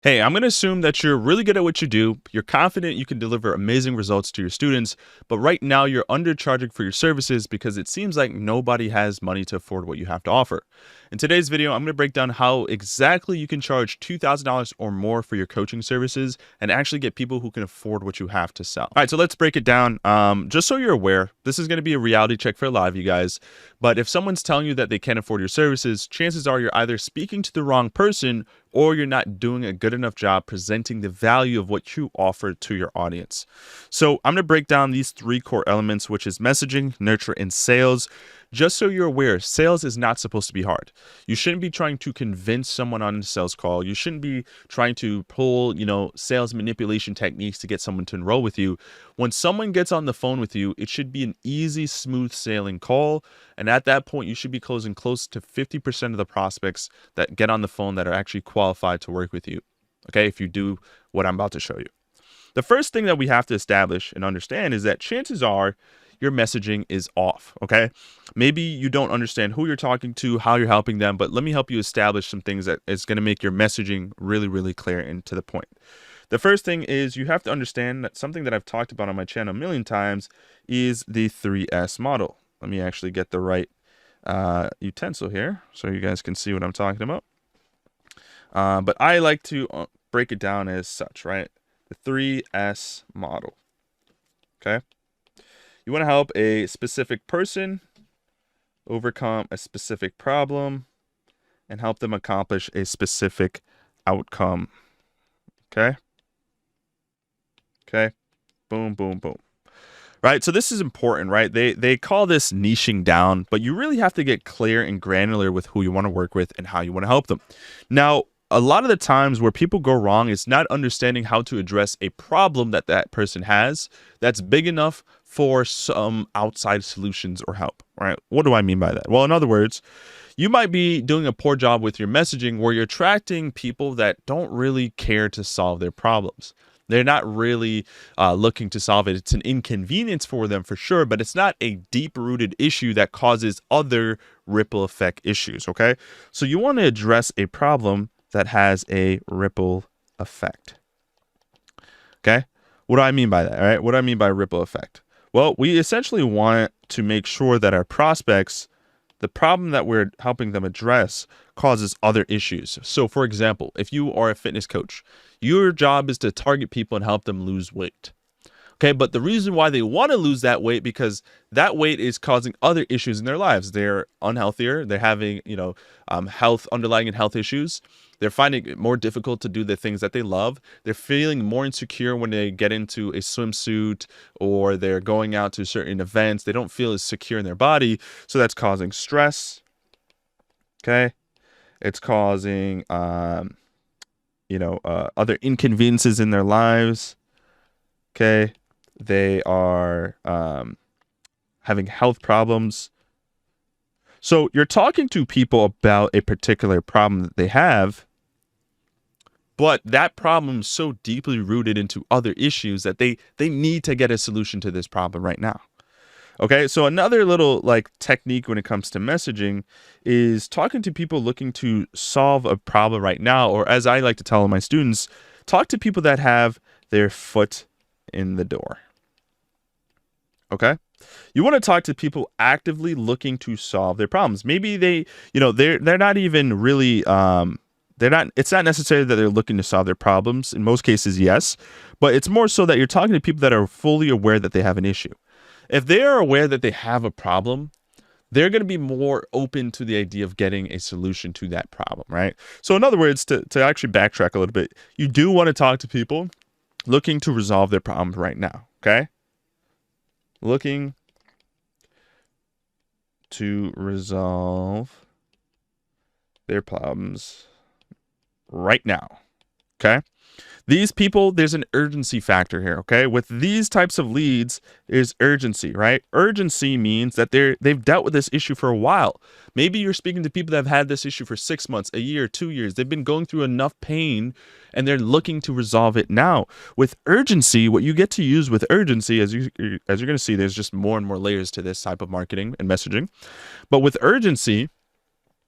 Hey, I'm going to assume that you're really good at what you do. You're confident you can deliver amazing results to your students, but right now you're undercharging for your services because it seems like nobody has money to afford what you have to offer. In today's video, I'm going to break down how exactly you can charge $2,000 or more for your coaching services and actually get people who can afford what you have to sell. All right, so let's break it down. Just so you're aware, this is going to be a reality check for a lot of you guys, but if someone's telling you that they can't afford your services, chances are you're either speaking to the wrong person or you're not doing a good enough job presenting the value of what you offer to your audience. So I'm going to break down these three core elements, which is messaging, nurture, and sales. Just so you're aware, sales is not supposed to be hard. You shouldn't be trying to convince someone on a sales call. You shouldn't be trying to pull, sales manipulation techniques to get someone to enroll with you. When someone gets on the phone with you, it should be an easy, smooth sailing call. And at that point, you should be closing close to 50% of the prospects that get on the phone that are actually qualified to work with you. Okay, if you do what I'm about to show you. The first thing that we have to establish and understand is that chances are your messaging is off, okay? Maybe you don't understand who you're talking to, how you're helping them, but let me help you establish some things that is going to make your messaging really, really clear and to the point. The first thing is you have to understand that something that I've talked about on my channel a million times is the 3S model. Let me actually get the right utensil here so you guys can see what I'm talking about. But I like to break it down as such, right? The 3S model, okay? You want to help a specific person overcome a specific problem and help them accomplish a specific outcome, okay? Okay, boom, boom, boom. Right, so this is important, right? They call this niching down, but you really have to get clear and granular with who you want to work with and how you want to help them. Now, a lot of the times where people go wrong is not understanding how to address a problem that that person has that's big enough for some outside solutions or help, right? What do I mean by that? Well, in other words, you might be doing a poor job with your messaging where you're attracting people that don't really care to solve their problems. They're not really looking to solve it. It's an inconvenience for them for sure, but it's not a deep-rooted issue that causes other ripple effect issues, okay? So you want to address a problem that has a ripple effect, okay? What do I mean by that, all right? What do I mean by ripple effect? Well, we essentially want to make sure that our prospects, the problem that we're helping them address causes other issues. So for example, if you are a fitness coach, your job is to target people and help them lose weight. Okay, but the reason why they want to lose that weight because that weight is causing other issues in their lives. They're unhealthier. They're having, underlying health issues. They're finding it more difficult to do the things that they love. They're feeling more insecure when they get into a swimsuit or they're going out to certain events. They don't feel as secure in their body. So that's causing stress. Okay, it's causing, other inconveniences in their lives. Okay. They are having health problems. So you're talking to people about a particular problem that they have, but that problem is so deeply rooted into other issues that they need to get a solution to this problem right now. Okay, so another little technique when it comes to messaging is talking to people looking to solve a problem right now, or as I like to tell my students, talk to people that have their foot in the door. Okay, you want to talk to people actively looking to solve their problems. Maybe they're not even really it's not necessarily that they're looking to solve their problems. In most cases, yes, but it's more so that you're talking to people that are fully aware that they have an issue. If they are aware that they have a problem, they're going to be more open to the idea of getting a solution to that problem, right? So in other words, to actually backtrack a little bit, you do want to talk to people looking to resolve their problems right now, okay? Looking to resolve their problems right now, okay? These people, there's an urgency factor here, okay? With these types of leads, there's urgency, right? Urgency means that they've dealt with this issue for a while. Maybe you're speaking to people that have had this issue for 6 months, a year, 2 years. They've been going through enough pain and they're looking to resolve it now. With urgency, what you get to use with urgency, as you're going to see, there's just more and more layers to this type of marketing and messaging. But with urgency,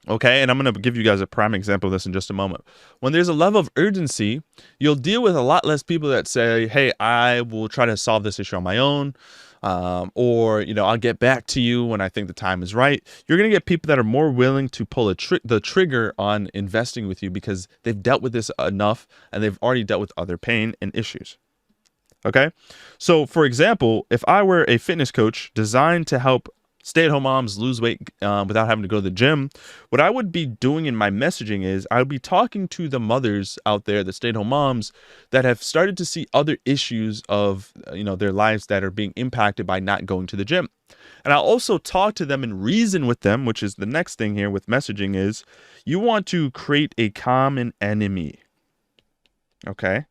Okay, and I'm going to give you guys a prime example of this in just a moment. When there's a level of urgency, you'll deal with a lot less people that say, hey, I will try to solve this issue on my own. Or, I'll get back to you when I think the time is right. You're going to get people that are more willing to pull the trigger on investing with you because they've dealt with this enough and they've already dealt with other pain and issues. Okay. So, for example, if I were a fitness coach designed to help stay-at-home moms lose weight without having to go to the gym, what I would be doing in my messaging is I would be talking to the mothers out there, the stay-at-home moms that have started to see other issues of their lives that are being impacted by not going to the gym. And I'll also talk to them and reason with them, which is the next thing here with messaging is you want to create a common enemy. Okay.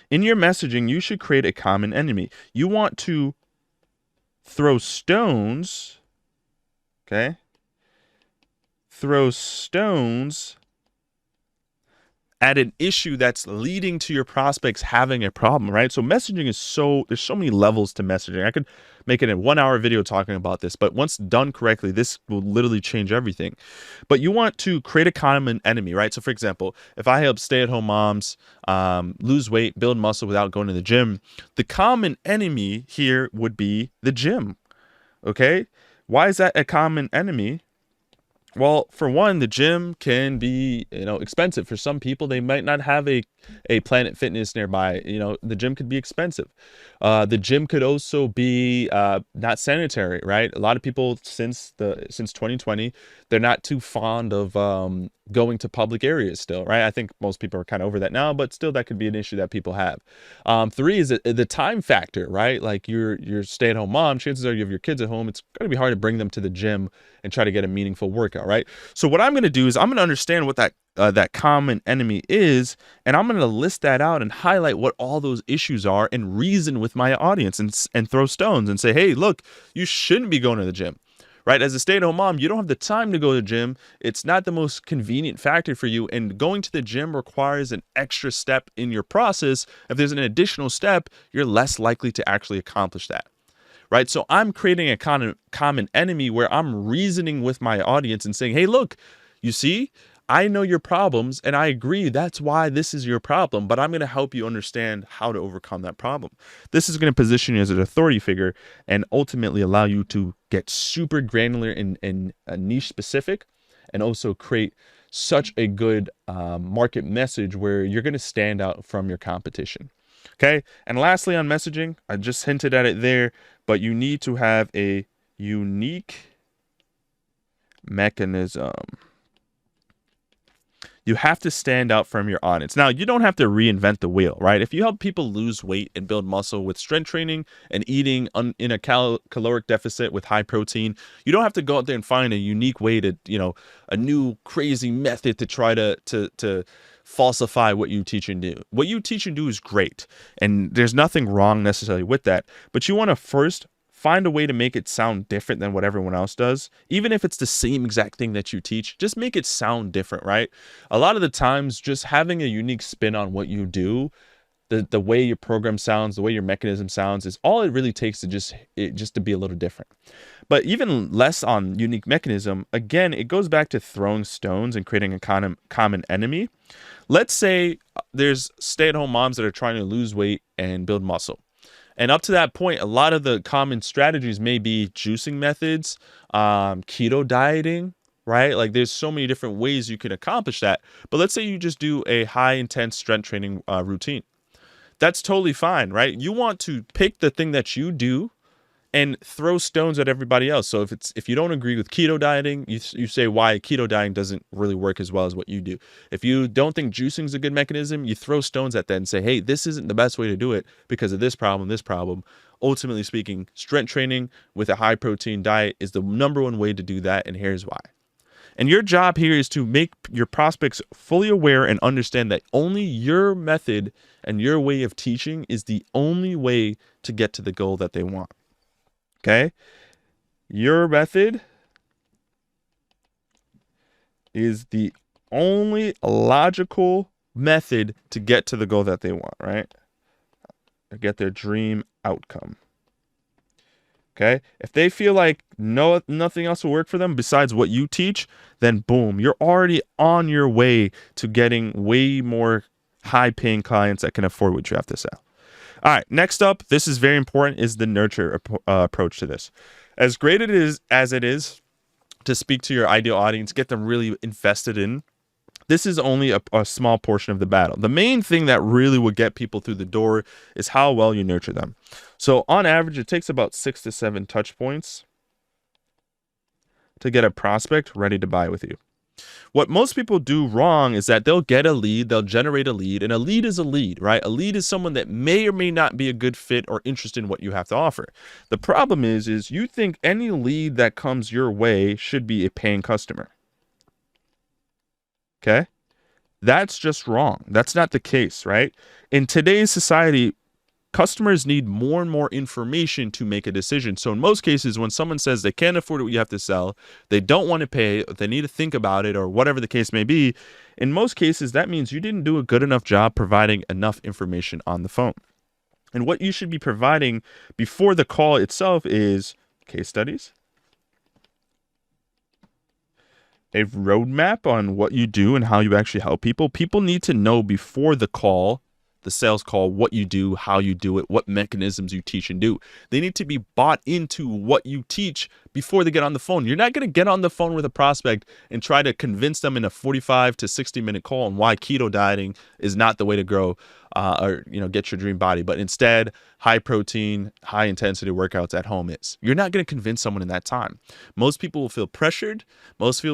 In your messaging, you should create a common enemy. You want to throw stones, okay? Throw stones at an issue that's leading to your prospects having a problem, right? So messaging is there's so many levels to messaging. I could make it a 1-hour video talking about this, but once done correctly, this will literally change everything. But you want to create a common enemy, right? So for example, if I help stay-at-home moms lose weight, build muscle without going to the gym, the common enemy here would be the gym, okay? Why is that a common enemy? Well, for one, the gym can be, expensive. For some people, they might not have a Planet Fitness nearby. The gym could be expensive. The gym could also be not sanitary, right? A lot of people since 2020, they're not too fond of going to public areas still, right? I think most people are kind of over that now, but still that could be an issue that people have. 3 is the time factor, right? Like you're stay-at-home mom, chances are you have your kids at home. It's going to be hard to bring them to the gym and try to get a meaningful workout, right? So what I'm going to do is I'm going to understand what that common enemy is, and I'm going to list that out and highlight what all those issues are and reason with my audience and throw stones and say, hey, look, you shouldn't be going to the gym. Right? As a stay-at-home mom, you don't have the time to go to the gym. It's not the most convenient factor for you. And going to the gym requires an extra step in your process. If there's an additional step, you're less likely to actually accomplish that. Right? So I'm creating a common enemy where I'm reasoning with my audience and saying, hey, look, you see, I know your problems and I agree that's why this is your problem, but I'm going to help you understand how to overcome that problem. This is going to position you as an authority figure and ultimately allow you to get super granular and niche specific, and also create such a good market message where you're going to stand out from your competition. Okay. And lastly, on messaging, I just hinted at it there, but you need to have a unique mechanism. You have to stand out from your audience. Now, you don't have to reinvent the wheel, right? If you help people lose weight and build muscle with strength training and eating in a caloric deficit with high protein, you don't have to go out there and find a unique way to, a new crazy method to try to falsify what you teach and do. What you teach and do is great, and there's nothing wrong necessarily with that. But you want to first find a way to make it sound different than what everyone else does. Even if it's the same exact thing that you teach, just make it sound different, right? A lot of the times, just having a unique spin on what you do, the way your program sounds, the way your mechanism sounds, is all it really takes to just to be a little different. But even less on unique mechanism, again, it goes back to throwing stones and creating a common enemy. Let's say there's stay-at-home moms that are trying to lose weight and build muscle. And up to that point, a lot of the common strategies may be juicing methods, keto dieting, right? Like there's so many different ways you can accomplish that. But let's say you just do a high intense strength training routine. That's totally fine, right? You want to pick the thing that you do and throw stones at everybody else. So if you don't agree with keto dieting, you say why keto dieting doesn't really work as well as what you do. If you don't think juicing is a good mechanism, you throw stones at that and say, hey, this isn't the best way to do it because of this problem, this problem. Ultimately speaking, strength training with a high protein diet is the number one way to do that, and here's why. And your job here is to make your prospects fully aware and understand that only your method and your way of teaching is the only way to get to the goal that they want. Okay? Your method is the only logical method to get to the goal that they want, right? Or get their dream outcome. Okay. If they feel like nothing else will work for them besides what you teach, then boom, you're already on your way to getting way more high paying clients that can afford what you have to sell. All right. Next up, this is very important, is the nurture approach to this. As great as it is to speak to your ideal audience, get them really invested in, this is only a small portion of the battle. The main thing that really will get people through the door is how well you nurture them. So on average, it takes about 6 to 7 touch points to get a prospect ready to buy with you. What most people do wrong is that they'll get a lead, they'll generate a lead, and a lead is a lead, right? A lead is someone that may or may not be a good fit or interested in what you have to offer. The problem is you think any lead that comes your way should be a paying customer. Okay? That's just wrong. That's not the case, right? In today's society, customers need more and more information to make a decision. So in most cases, when someone says they can't afford what you have to sell, they don't want to pay, they need to think about it, or whatever the case may be, in most cases, that means you didn't do a good enough job providing enough information on the phone. And what you should be providing before the call itself is case studies, a roadmap on what you do and how you actually help people. People need to know before the call, the sales call, what you do, how you do it, what mechanisms you teach and do. They need to be bought into what you teach before they get on the phone. You're not going to get on the phone with a prospect and try to convince them in a 45 to 60-minute call on why keto dieting is not the way to grow or get your dream body, but instead high protein, high intensity workouts at home is. You're not going to convince someone in that time. Most people will feel pressured.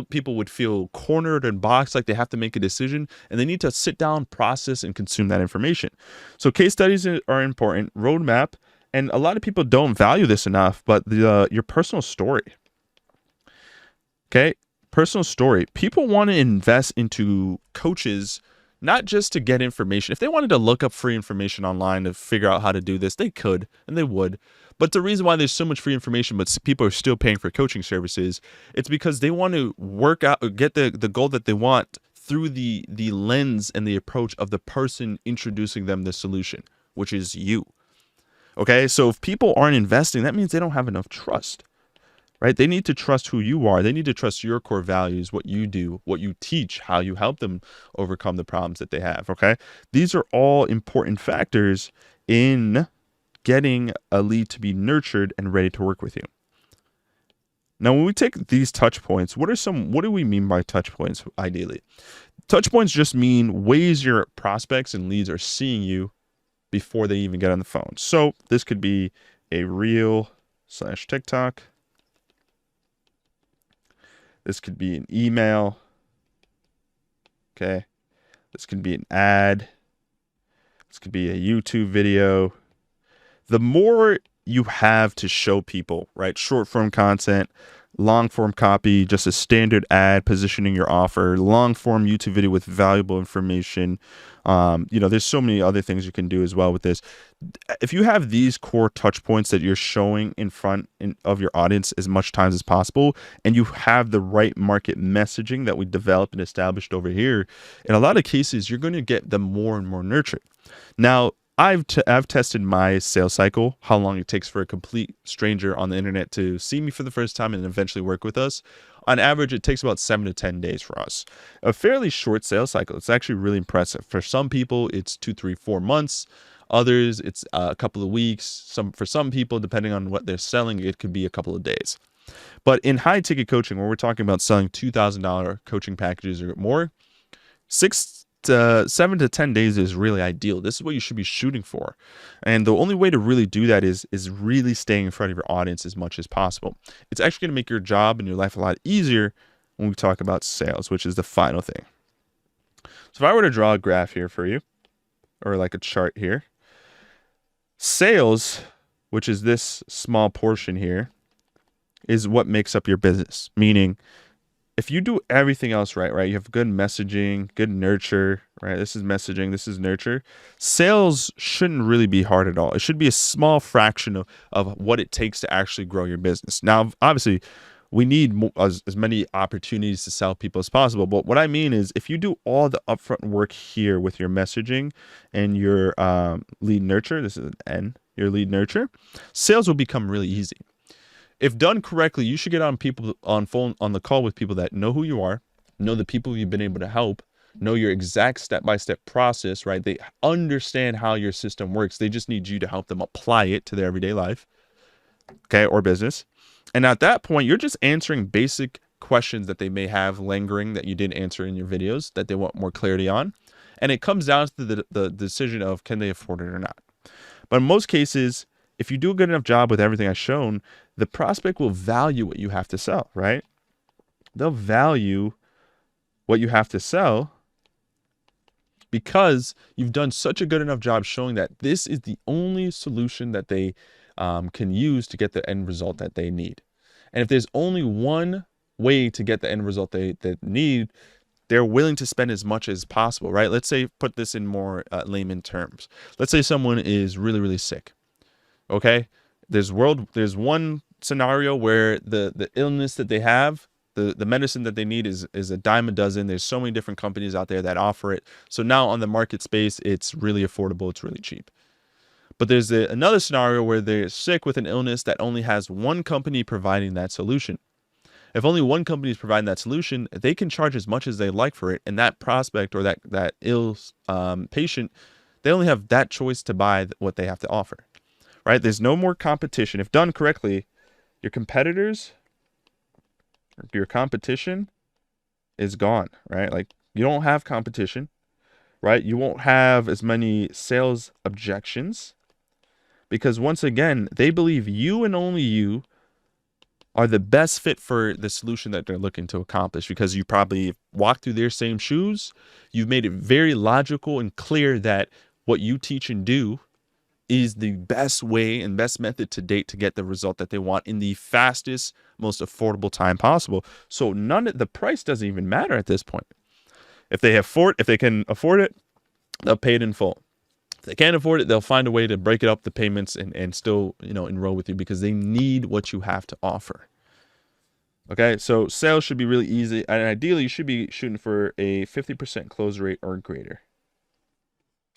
People would feel cornered and boxed, like they have to make a decision, and they need to sit down, process, and consume that information. So case studies are important, roadmap, and a lot of people don't value this enough, but your personal story. Okay, personal story. People want to invest into coaches not just to get information. If they wanted to look up free information online to figure out how to do this, they could, and they would. But the reason why there's so much free information, but people are still paying for coaching services, it's because they want to work out, get the goal that they want through the lens and the approach of the person introducing them the solution, which is you. Okay, so if people aren't investing, that means they don't have enough trust. Right? They need to trust who you are. They need to trust your core values, what you do, what you teach, how you help them overcome the problems that they have. Okay. These are all important factors in getting a lead to be nurtured and ready to work with you. Now, when we take these touch points, what do we mean by touch points ideally? Touch points just mean ways your prospects and leads are seeing you before they even get on the phone. So this could be a reel/TikTok. This could be an email. Okay. This could be an ad. This could be a YouTube video. The more you have to show people, right? Short form content, long form copy, just a standard ad positioning your offer, long form YouTube video with valuable information. There's so many other things you can do as well with this. If you have these core touch points that you're showing in front of your audience as much times as possible, and you have the right market messaging that we developed and established over here, in a lot of cases, you're going to get them more and more nurtured. Now, I've tested my sales cycle, how long it takes for a complete stranger on the internet to see me for the first time and eventually work with us. On average, it takes about 7 to 10 days for us. A fairly short sales cycle. It's actually really impressive. For some people, it's 2, 3, 4 months. Others, it's a couple of weeks. For some people, depending on what they're selling, it could be a couple of days. But in high ticket coaching, where we're talking about selling $2,000 coaching packages or more, 7 to 10 days is really ideal. This is what you should be shooting for. And the only way to really do that is really staying in front of your audience as much as possible. It's actually going to make your job and your life a lot easier when we talk about sales, which is the final thing. So if I were to draw a graph here for you, or like a chart here, sales, which is this small portion here, is what makes up your business. Meaning, if you do everything else right, you have good messaging, good nurture, right? This is messaging, this is nurture. Sales shouldn't really be hard at all. It should be a small fraction of what it takes to actually grow your business. Now, obviously, we need as many opportunities to sell people as possible. But what I mean is, if you do all the upfront work here with your messaging and your lead nurture, this is an N, your lead nurture, sales will become really easy. If done correctly, you should get on the call with people that know who you are, know the people you've been able to help, know your exact step-by-step process, right? They understand how your system works. They just need you to help them apply it to their everyday life, okay, or business. And at that point, you're just answering basic questions that they may have lingering that you didn't answer in your videos that they want more clarity on. And it comes down to the decision of can they afford it or not. But in most cases, if you do a good enough job with everything I've shown, the prospect will value what you have to sell, right? They'll value what you have to sell because you've done such a good enough job showing that this is the only solution that they can use to get the end result that they need. And if there's only one way to get the end result they need, they're willing to spend as much as possible, right? Let's say, put this in more layman terms. Let's say someone is really, really sick, okay? There's one scenario where the illness that they have, the medicine that they need is a dime a dozen. There's so many different companies out there that offer it. So now on the market space, it's really affordable. It's really cheap. But there's another scenario where they're sick with an illness that only has one company providing that solution. If only one company is providing that solution, they can charge as much as they like for it. And that prospect or that ill patient, they only have that choice to buy what they have to offer, right? There's no more competition. If done correctly, your competition is gone, right? Like, you don't have competition, right? You won't have as many sales objections because, once again, they believe you and only you are the best fit for the solution that they're looking to accomplish, because you probably walked through their same shoes. You've made it very logical and clear that what you teach and do is the best way and best method to date to get the result that they want in the fastest, most affordable time possible. So the price doesn't even matter at this point. If they can afford it, they'll pay it in full. If they can't afford it, they'll find a way to break it up the payments and still, enroll with you because they need what you have to offer. Okay, so sales should be really easy, and ideally you should be shooting for a 50% close rate or greater.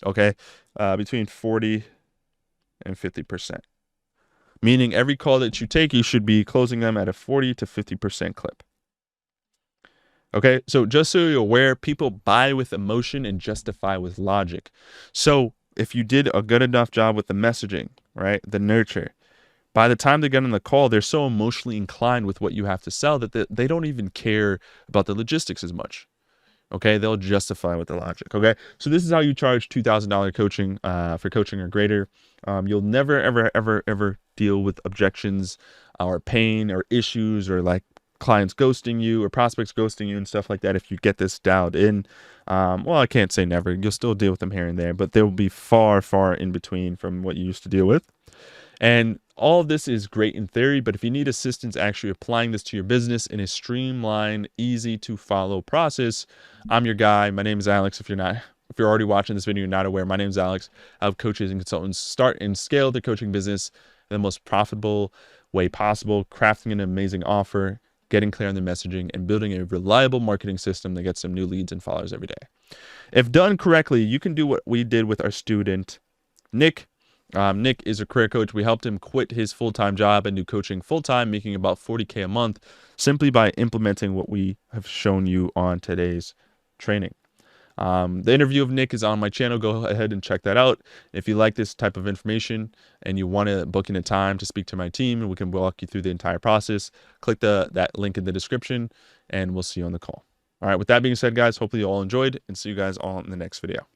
Okay, between 40 and 50%. Meaning every call that you take, you should be closing them at a 40 to 50% clip. Okay, so just so you're aware, people buy with emotion and justify with logic. So if you did a good enough job with the messaging, right, the nurture, by the time they get on the call, they're so emotionally inclined with what you have to sell that they don't even care about the logistics as much. Okay, they'll justify with the logic. Okay, so this is how you charge $2,000 coaching for coaching or greater. You'll never, ever, ever, ever deal with objections or pain or issues or like clients ghosting you or prospects ghosting you and stuff like that if you get this dialed in. Well, I can't say never. You'll still deal with them here and there, but there will be far, far in between from what you used to deal with. And all of this is great in theory, but if you need assistance actually applying this to your business in a streamlined, easy to follow process, I'm your guy. My name is Alex. If you're already watching this video, you're not aware, my name is Alex. I help coaches and consultants start and scale their coaching business in the most profitable way possible, crafting an amazing offer, getting clear on the messaging, and building a reliable marketing system that gets them new leads and followers every day. If done correctly, you can do what we did with our student, Nick. Nick is a career coach. We helped him quit his full-time job and do coaching full-time, making about $40K a month simply by implementing what we have shown you on today's training. The interview of Nick is on my channel. Go ahead and check that out. If you like this type of information and you want to book in a time to speak to my team and we can walk you through the entire process, click that link in the description and we'll see you on the call. All right, with that being said, guys, hopefully you all enjoyed and see you guys all in the next video.